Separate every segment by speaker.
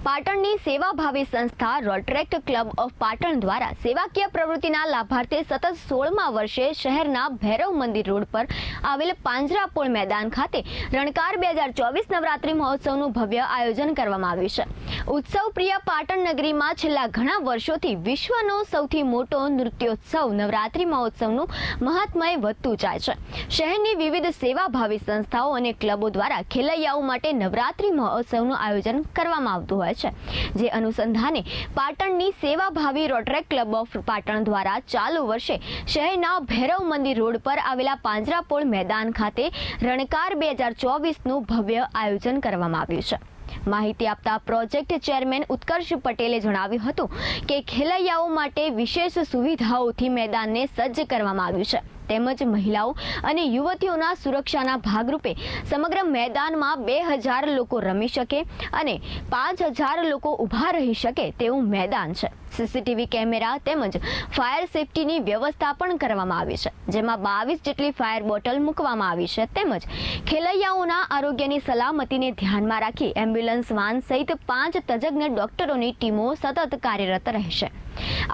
Speaker 1: પાટણની સેવાભાવી સંસ્થા રોટરેક્ટ ક્લબ ઓફ પાટણ દ્વારા સેવાકીય પ્રવૃત્તિના લાભાર્થે સતત 16મા વર્ષે શહેરના ભૈરવ મંદિર રોડ પર આવેલ પાંજરાપોળ મેદાન ખાતે રણકાર 2024 નવરાત્રી મહોત્સવનું ભવ્ય આયોજન કરવામાં આવ્યું છે। ઉત્સવ પ્રિય પાટણ નગરીમાં છેલ્લા ઘણા વર્ષોથી વિશ્વનો સૌથી મોટો નૃત્યોત્સવ નવરાત્રી મહોત્સવનું મહાત્મય વધતું જાય છે। શહેરની વિવિધ સેવાભાવી સંસ્થાઓ અને ક્લબો દ્વારા ખેલૈયાઓ માટે નવરાત્રી મહોત્સવનું આયોજન કરવામાં આવતું હોય છે। જે અનુસંધાને પાટણની સેવાભાવી રોટરેક્ટ ક્લબ ઓફ પાટણ દ્વારા ચાલુ વર્ષે શહેરના ભૈરવ મંદિર રોડ પર આવેલા પાંજરાપોળ મેદાન ખાતે રણકાર 2024નું ભવ્ય આયોજન કરવામાં આવ્યું છે। માહિતી આપતા પ્રોજેક્ટ ચેરમેન ઉત્કર્ષ પટેલે જણાવ્યું હતું કે ખેલૈયાઓ માટે વિશેષ સુવિધાઓથી મેદાનને સજ્જ કરવામાં આવ્યું છે તેમજ મહિલાઓ અને યુવતીઓના સુરક્ષાના ભાગરૂપે સમગ્ર મેદાનમાં 2000 લોકો રમી શકે અને 5000 લોકો ઊભા રહી શકે તેવું મેદાન છે। સીસીટીવી કેમેરા તેમજ ફાયર સેફટીની વ્યવસ્થા પણ કરવામાં આવી છે જેમાં 22 જેટલી ફાયર બોટલ મૂકવામાં આવી છે તેમજ ખેલૈયાઓના આરોગ્યની સલામતીને ધ્યાનમાં રાખી એમ્બ્યુલન્સ વાન સહિત 5 તજજ્ઞ ડોક્ટરોની ટીમો સતત કાર્યરત રહેશે।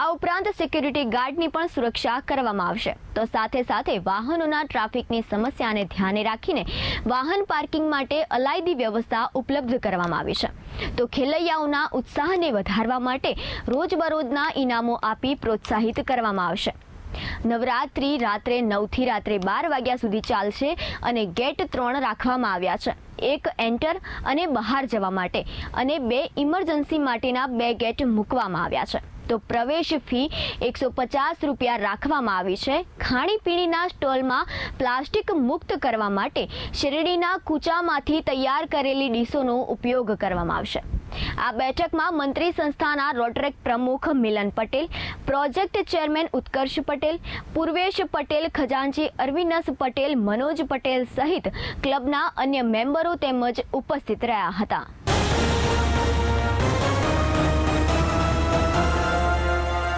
Speaker 1: આ ઉપરાંત સિક્યુરિટી ગાર્ડની પણ સુરક્ષા કરવામાં આવશે તો સાથે વાહનોના ટ્રાફિકની સમસ્યાને ધ્યાને રાખીને વાહન પાર્કિંગ માટે અલાયદી વ્યવસ્થા ઉપલબ્ધ કરવામાં આવી છે તો ખેલૈયાઓના ઉત્સાહને વધારવા માટે રોજબરોજના ઇનામો આપી પ્રોત્સાહિત કરવામાં આવશે। નવરાત્રી રાત્રે 9 થી રાત્રે 12 વાગ્યા સુધી ચાલશે અને ગેટ 3 રાખવામાં આવ્યા છે। એક એન્ટર અને બહાર જવા માટે અને 2 ઇમરજન્સી માટેના 2 ગેટ મૂકવામાં આવ્યા છે તો પ્રવેશ ફી 150 રૂપિયા રાખવામાં આવી છે। ખાણીપીણીના સ્ટોલમાં પ્લાસ્ટિક મુક્ત કરવા માટે શેરડીના કૂચામાંથી તૈયાર કરેલી ડીશોનો ઉપયોગ કરવામાં આવશે। આ બેઠકમાં મંત્રી સંસ્થાના રોટરેક્ટ પ્રમુખ મિલન પટેલ, પ્રોજેક્ટ ચેરમેન ઉત્કર્ષ પટેલ, પૂર્વેશ પટેલ, ખજાનચી અરવિંદસ પટેલ, મનોજ પટેલ સહિત ક્લબના અન્ય મેમ્બરો તેમજ ઉપસ્થિત રહ્યા હતા।